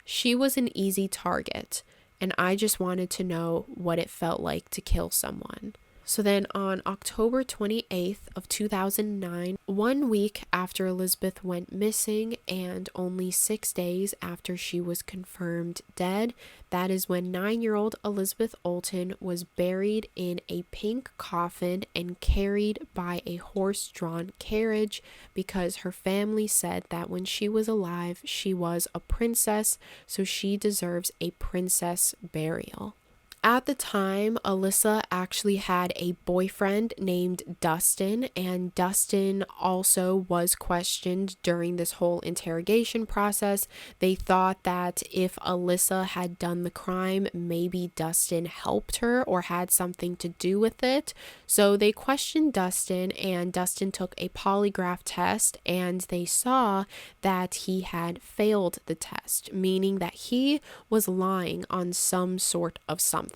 "She was an easy target, and I just wanted to know what it felt like to kill someone." So then on October 28th of 2009, 1 week after Elizabeth went missing and only 6 days after she was confirmed dead, that is when 9-year-old Elizabeth Olten was buried in a pink coffin and carried by a horse-drawn carriage because her family said that when she was alive, she was a princess, so she deserves a princess burial. At the time, Alyssa actually had a boyfriend named Dustin, and Dustin also was questioned during this whole interrogation process. They thought that if Alyssa had done the crime, maybe Dustin helped her or had something to do with it. So they questioned Dustin, and Dustin took a polygraph test, and they saw that he had failed the test, meaning that he was lying on some sort of something.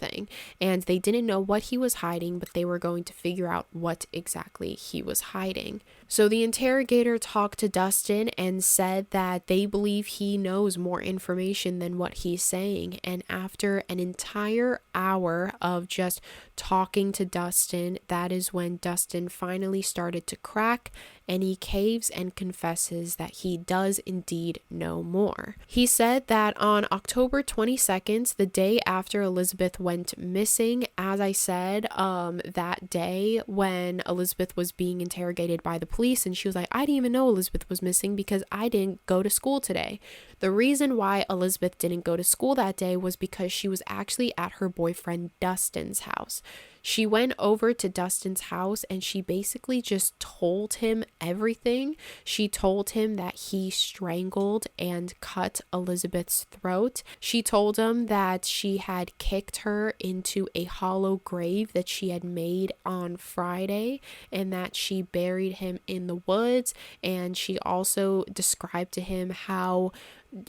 And they didn't know what he was hiding, but they were going to figure out what exactly he was hiding. So the interrogator talked to Dustin and said that they believe he knows more information than what he's saying. And after an entire hour of just talking to Dustin, that is when Dustin finally started to crack, and he caves and confesses that he does indeed know more. He said that on October 22nd, the day after Elizabeth went missing, as I said, that day when Elizabeth was being interrogated by the police, and she was like, I didn't even know Elizabeth was missing because I didn't go to school today. The reason why Elizabeth didn't go to school that day was because she was actually at her boyfriend Dustin's house. She went over to Dustin's house and she basically just told him everything. She told him that he strangled and cut Elizabeth's throat. She told him that she had kicked her into a hollow grave that she had made on Friday and that she buried him in the woods. And she also described to him how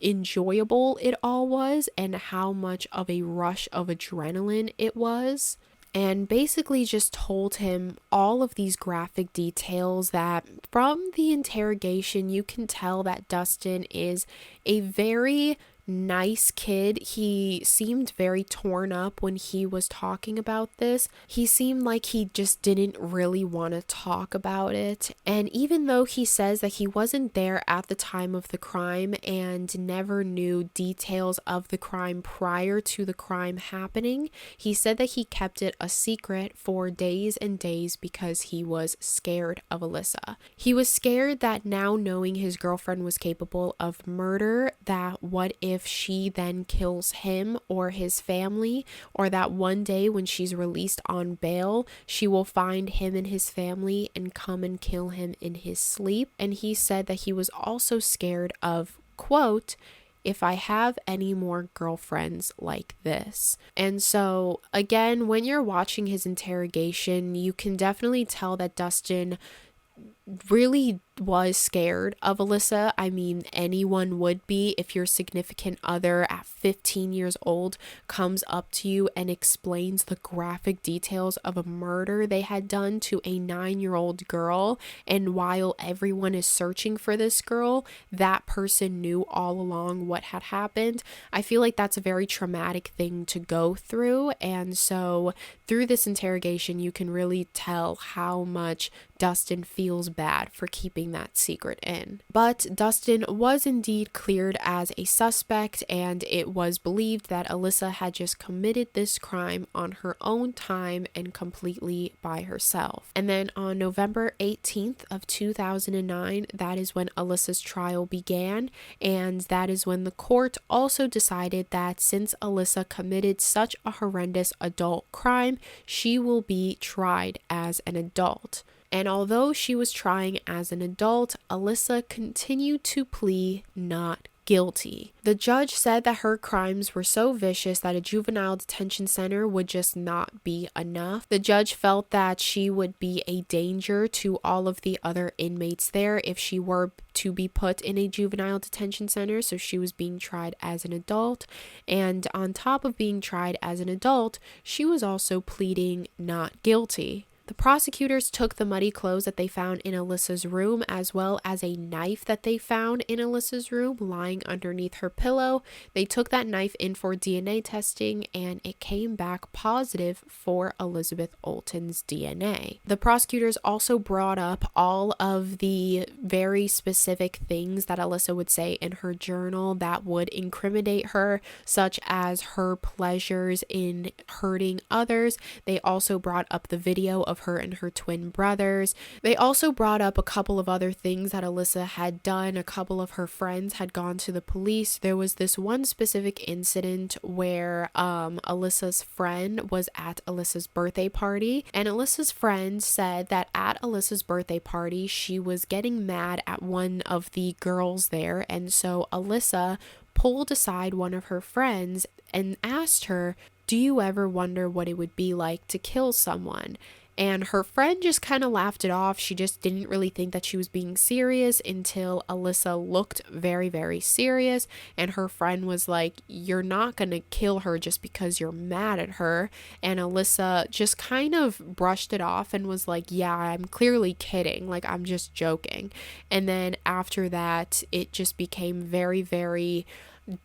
enjoyable it all was and how much of a rush of adrenaline it was, and basically just told him all of these graphic details that from the interrogation you can tell that Dustin is a very nice kid. He seemed very torn up when he was talking about this. He seemed like he just didn't really want to talk about it. And even though he says that he wasn't there at the time of the crime and never knew details of the crime prior to the crime happening, he said that he kept it a secret for days and days because he was scared of Alyssa. He was scared that now knowing his girlfriend was capable of murder, that what if she then kills him or his family, or that one day when she's released on bail, she will find him and his family and come and kill him in his sleep. And he said that he was also scared of, quote, if I have any more girlfriends like this. And so again, when you're watching his interrogation, you can definitely tell that Dustin really was scared of Alyssa. I mean, anyone would be if your significant other at 15 years old comes up to you and explains the graphic details of a murder they had done to a 9-year-old girl, and while everyone is searching for this girl, that person knew all along what had happened. I feel like that's a very traumatic thing to go through, and so through this interrogation you can really tell how much Dustin feels bad for keeping that secret in. But Dustin was indeed cleared as a suspect, and it was believed that Alyssa had just committed this crime on her own time and completely by herself. And then on November 18th of 2009, that is when Alyssa's trial began, and that is when the court also decided that since Alyssa committed such a horrendous adult crime, she will be tried as an adult. And although she was trying as an adult, Alyssa continued to plead not guilty. The judge said that her crimes were so vicious that a juvenile detention center would just not be enough. The judge felt that she would be a danger to all of the other inmates there if she were to be put in a juvenile detention center, so she was being tried as an adult. And on top of being tried as an adult, she was also pleading not guilty. The prosecutors took the muddy clothes that they found in Alyssa's room, as well as a knife that they found in Alyssa's room lying underneath her pillow. They took that knife in for DNA testing, and it came back positive for Elizabeth Olten's DNA. The prosecutors also brought up all of the very specific things that Alyssa would say in her journal that would incriminate her, such as her pleasures in hurting others. They also brought up the video of her and her twin brothers. They also brought up a couple of other things that Alyssa had done. A couple of her friends had gone to the police. There was this one specific incident where Alyssa's friend was at Alyssa's birthday party, and Alyssa's friend said that at Alyssa's birthday party she was getting mad at one of the girls there, and so Alyssa pulled aside one of her friends and asked her, "Do you ever wonder what it would be like to kill someone?" And her friend just kind of laughed it off. She just didn't really think that she was being serious until Alyssa looked very, very serious. And her friend was like, "You're not going to kill her just because you're mad at her." And Alyssa just kind of brushed it off and was like, "Yeah, I'm clearly kidding. Like, I'm just joking." And then after that, it just became very, very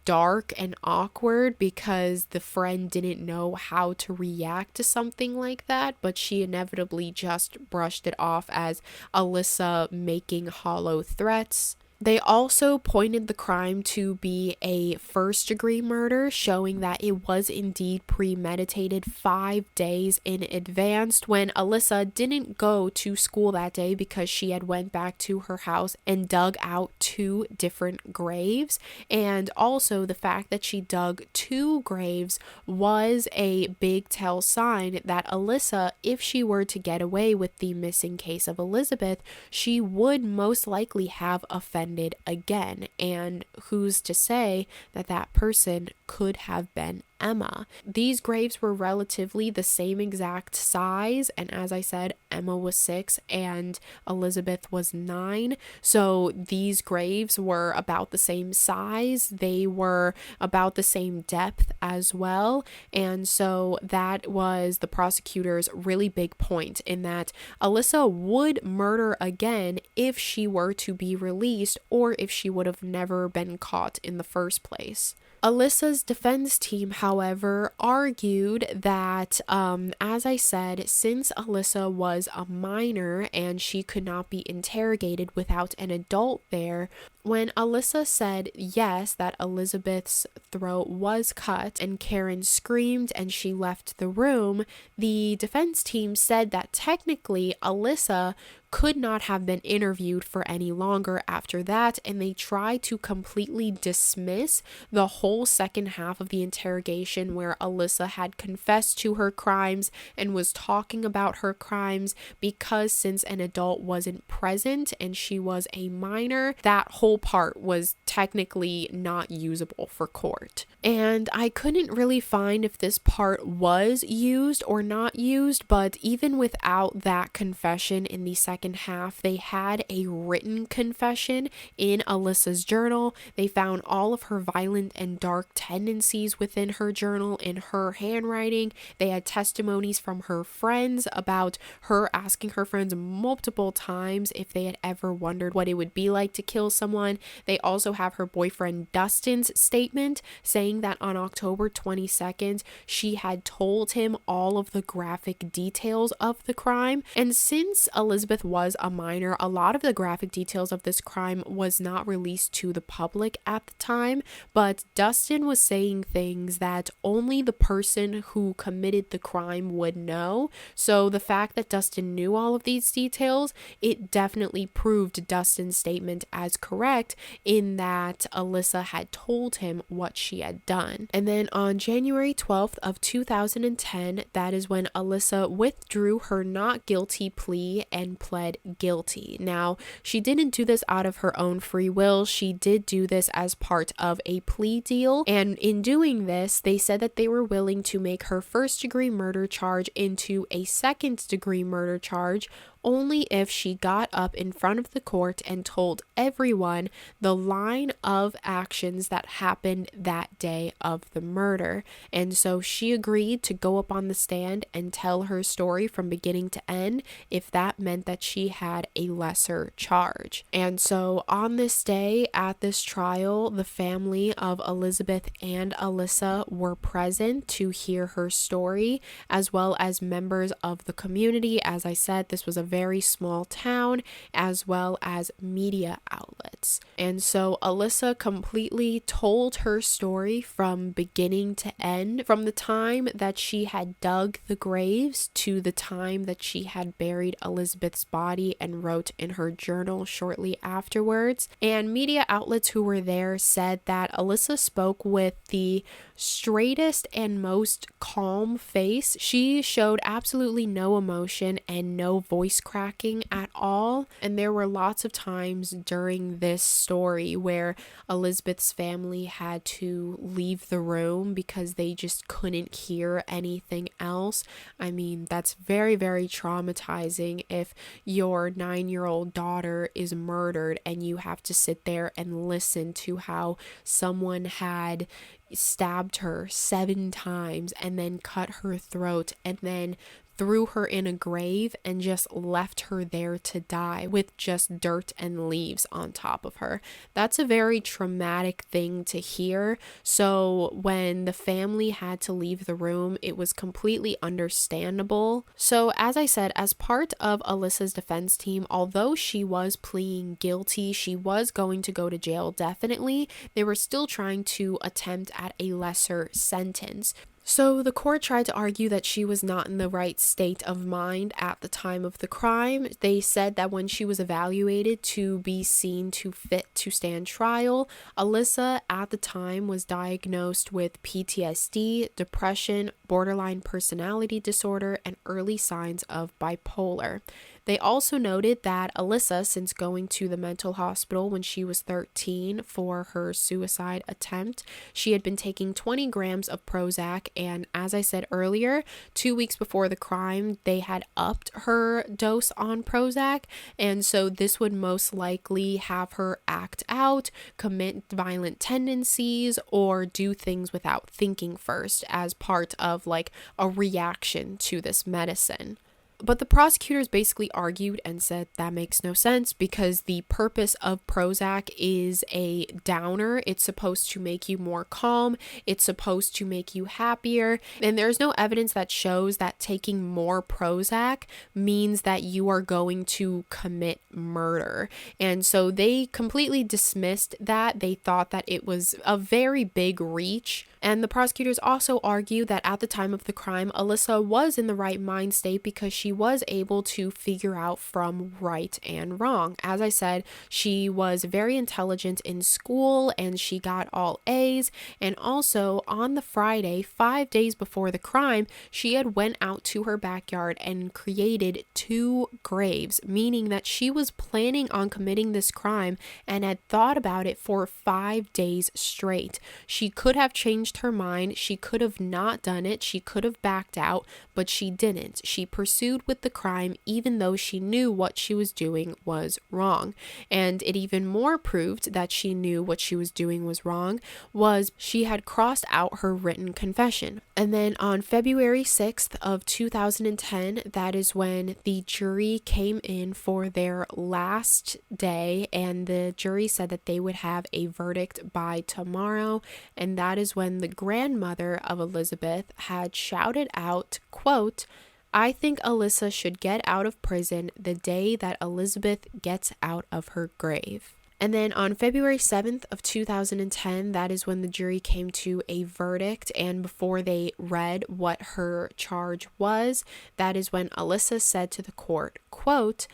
dark and awkward because the friend didn't know how to react to something like that, but she inevitably just brushed it off as Alyssa making hollow threats. They also pointed the crime to be a first-degree murder, showing that it was indeed premeditated 5 days in advance when Alyssa didn't go to school that day because she had went back to her house and dug out 2 different graves. And also the fact that she dug 2 graves was a big tell sign that Alyssa, if she were to get away with the missing case of Elizabeth, she would most likely have offended again, and who's to say that that person could have been Emma. These graves were relatively the same exact size, and as I said, Emma was 6 and Elizabeth was 9, so these graves were about the same size. They were about the same depth as well, and so that was the prosecutor's really big point, in that Alyssa would murder again if she were to be released, or if she would have never been caught in the first place. Alyssa's defense team, however, argued that, as I said, since Alyssa was a minor and she could not be interrogated without an adult there, when Alyssa said yes, that Elizabeth's throat was cut and Karen screamed and she left the room, the defense team said that technically Alyssa could not have been interviewed for any longer after that, and they tried to completely dismiss the whole second half of the interrogation where Alyssa had confessed to her crimes and was talking about her crimes, because since an adult wasn't present and she was a minor, that whole part was technically not usable for court. And I couldn't really find if this part was used or not used, but even without that confession in the second half, they had a written confession in Alyssa's journal. They found all of her violent and dark tendencies within her journal in her handwriting. They had testimonies from her friends about her asking her friends multiple times if they had ever wondered what it would be like to kill someone. They also have her boyfriend Dustin's statement saying that on October 22nd, she had told him all of the graphic details of the crime. And since Elizabeth was a minor, a lot of the graphic details of this crime was not released to the public at the time, but Dustin was saying things that only the person who committed the crime would know. So the fact that Dustin knew all of these details, it definitely proved Dustin's statement as correct, in that Alyssa had told him what she had done. And then on January 12th of 2010, that is when Alyssa withdrew her not guilty plea and pled guilty. Now, she didn't do this out of her own free will. She did do this as part of a plea deal, and in doing this, they said that they were willing to make her first-degree murder charge into a second-degree murder charge only if she got up in front of the court and told everyone the line of actions that happened that day of the murder. And so she agreed to go up on the stand and tell her story from beginning to end if that meant that she had a lesser charge. And so on this day at this trial, the family of Elizabeth and Alyssa were present to hear her story, as well as members of the community. As I said, this was a very small town, as well as media outlets. And so Alyssa completely told her story from beginning to end, from the time that she had dug the graves to the time that she had buried Elizabeth's body and wrote in her journal shortly afterwards. And media outlets who were there said that Alyssa spoke with the straightest and most calm face. She showed absolutely no emotion and no voice cracking at all. And there were lots of times during this story where Elizabeth's family had to leave the room because they just couldn't hear anything else. I mean, that's very, very traumatizing if your 9-year-old daughter is murdered and you have to sit there and listen to how someone had stabbed her 7 times and then cut her throat and then threw her in a grave and just left her there to die with just dirt and leaves on top of her. That's a very traumatic thing to hear. So when the family had to leave the room, it was completely understandable. So as I said, as part of Alyssa's defense team, although she was pleading guilty, she was going to go to jail definitely, they were still trying to attempt at a lesser sentence. So the court tried to argue that she was not in the right state of mind at the time of the crime. They said that when she was evaluated to be seen to fit to stand trial, Alyssa at the time was diagnosed with PTSD, depression, borderline personality disorder, and early signs of bipolar. They also noted that Alyssa, since going to the mental hospital when she was 13 for her suicide attempt, she had been taking 20 grams of Prozac, and as I said earlier, 2 weeks before the crime, they had upped her dose on Prozac, and so this would most likely have her act out, commit violent tendencies, or do things without thinking first as part of like a reaction to this medicine. But the prosecutors basically argued and said that makes no sense because the purpose of Prozac is a downer. It's supposed to make you more calm. It's supposed to make you happier. And there's no evidence that shows that taking more Prozac means that you are going to commit murder. And so they completely dismissed that. They thought that it was a very big reach. And the prosecutors also argue that at the time of the crime, Alyssa was in the right mind state because she was able to figure out from right and wrong. As I said, she was very intelligent in school and she got all A's. And also on the Friday, 5 days before the crime, she had went out to her backyard and created 2 graves, meaning that she was planning on committing this crime and had thought about it for 5 days straight. She could have changed her mind. She could have not done it. She could have backed out, but she didn't. She pursued with the crime even though she knew what she was doing was wrong. And it even more proved that she knew what she was doing was wrong was she had crossed out her written confession. And then on February 6th of 2010, that is when the jury came in for their last day, and the jury said that they would have a verdict by tomorrow. And that is when the grandmother of Elizabeth had shouted out, quote, "I think Alyssa should get out of prison the day that Elizabeth gets out of her grave." And then on February 7th of 2010, that is when the jury came to a verdict, and before they read what her charge was, that is when Alyssa said to the court, quote,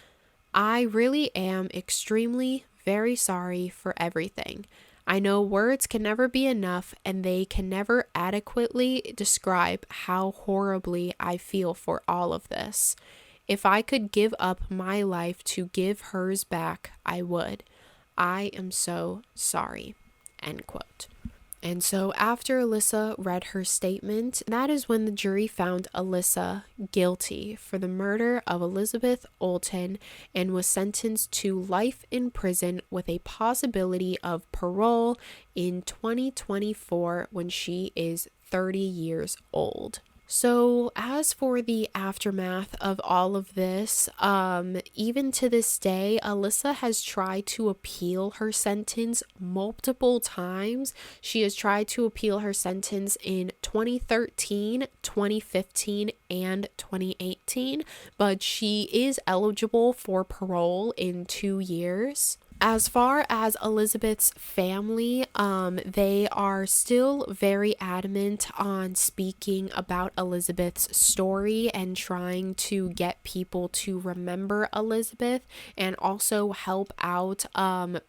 "I really am extremely very sorry for everything. I know words can never be enough and they can never adequately describe how horribly I feel for all of this. If I could give up my life to give hers back, I would. I am so sorry." End quote. And so after Alyssa read her statement, that is when the jury found Alyssa guilty for the murder of Elizabeth Olten and was sentenced to life in prison with a possibility of parole in 2024 when she is 30 years old. So as for the aftermath of all of this, even to this day, Alyssa has tried to appeal her sentence multiple times. She has tried to appeal her sentence in 2013, 2015, and 2018, but she is eligible for parole in 2 years. As far as Elizabeth's family, they are still very adamant on speaking about Elizabeth's story and trying to get people to remember Elizabeth and also help out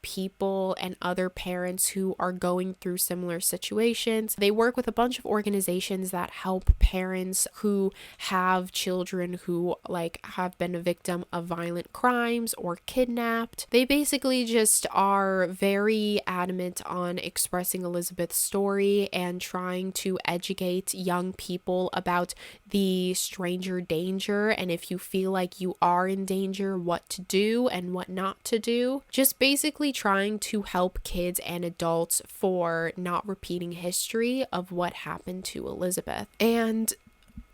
people and other parents who are going through similar situations. They work with a bunch of organizations that help parents who have children who have been a victim of violent crimes or kidnapped. They basically just are very adamant on expressing Elizabeth's story and trying to educate young people about the stranger danger, and if you feel like you are in danger, what to do and what not to do. Just basically trying to help kids and adults for not repeating history of what happened to Elizabeth. And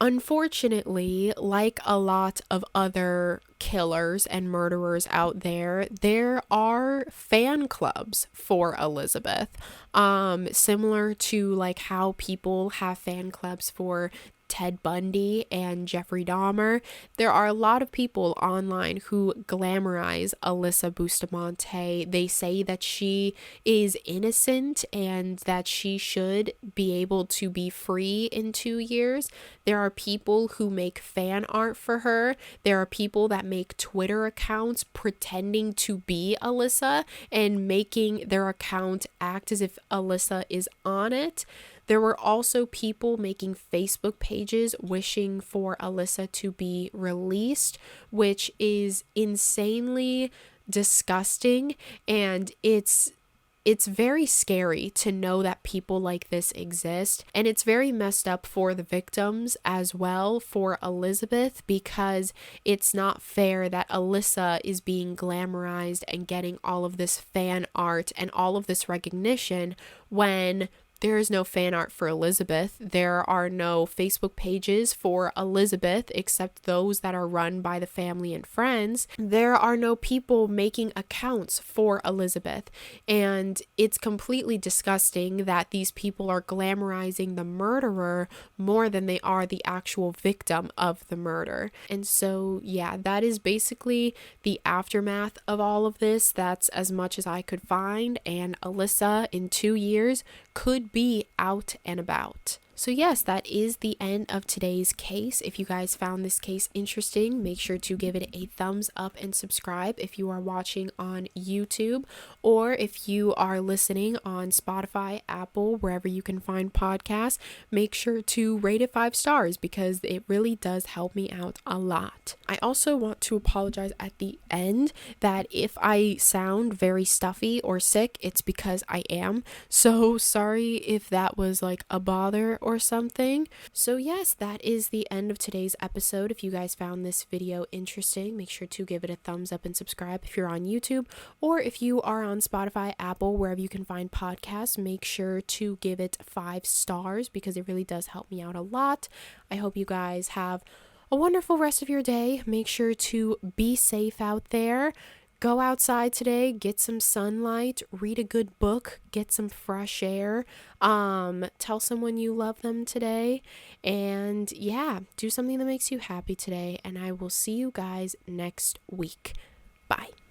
Unfortunately, like a lot of other killers and murderers out there, there are fan clubs for Elizabeth. Similar to like how people have fan clubs for Ted Bundy and Jeffrey Dahmer, there are a lot of people online who glamorize Alyssa Bustamante. They say that she is innocent and that she should be able to be free in 2 years. There are people who make fan art for her. There are people that make Twitter accounts pretending to be Alyssa and making their account act as if Alyssa is on it. There were also people making Facebook pages wishing for Alyssa to be released, which is insanely disgusting, and it's very scary to know that people like this exist, and it's very messed up for the victims as well, for Elizabeth, because it's not fair that Alyssa is being glamorized and getting all of this fan art and all of this recognition when there is no fan art for Elizabeth. There are no Facebook pages for Elizabeth except those that are run by the family and friends. There are no people making accounts for Elizabeth. And it's completely disgusting that these people are glamorizing the murderer more than they are the actual victim of the murder. And so, yeah, that is basically the aftermath of all of this. That's as much as I could find. And Alyssa, in 2 years, could be out and about. So yes, that is the end of today's case. If you guys found this case interesting, make sure to give it a thumbs up and subscribe if you are watching on YouTube, or if you are listening on Spotify, Apple, wherever you can find podcasts, make sure to rate it 5 stars because it really does help me out a lot. I also want to apologize at the end that if I sound very stuffy or sick, it's because I am. So sorry if that was like a bother or something. So yes, that is the end of today's episode. If you guys found this video interesting, make sure to give it a thumbs up and subscribe if you're on YouTube, or if you are on Spotify, Apple, wherever you can find podcasts, make sure to give it 5 stars because it really does help me out a lot. I hope you guys have a wonderful rest of your day. Make sure to be safe out there. Go outside today, get some sunlight, read a good book, get some fresh air, tell someone you love them today, and yeah, do something that makes you happy today, and I will see you guys next week. Bye.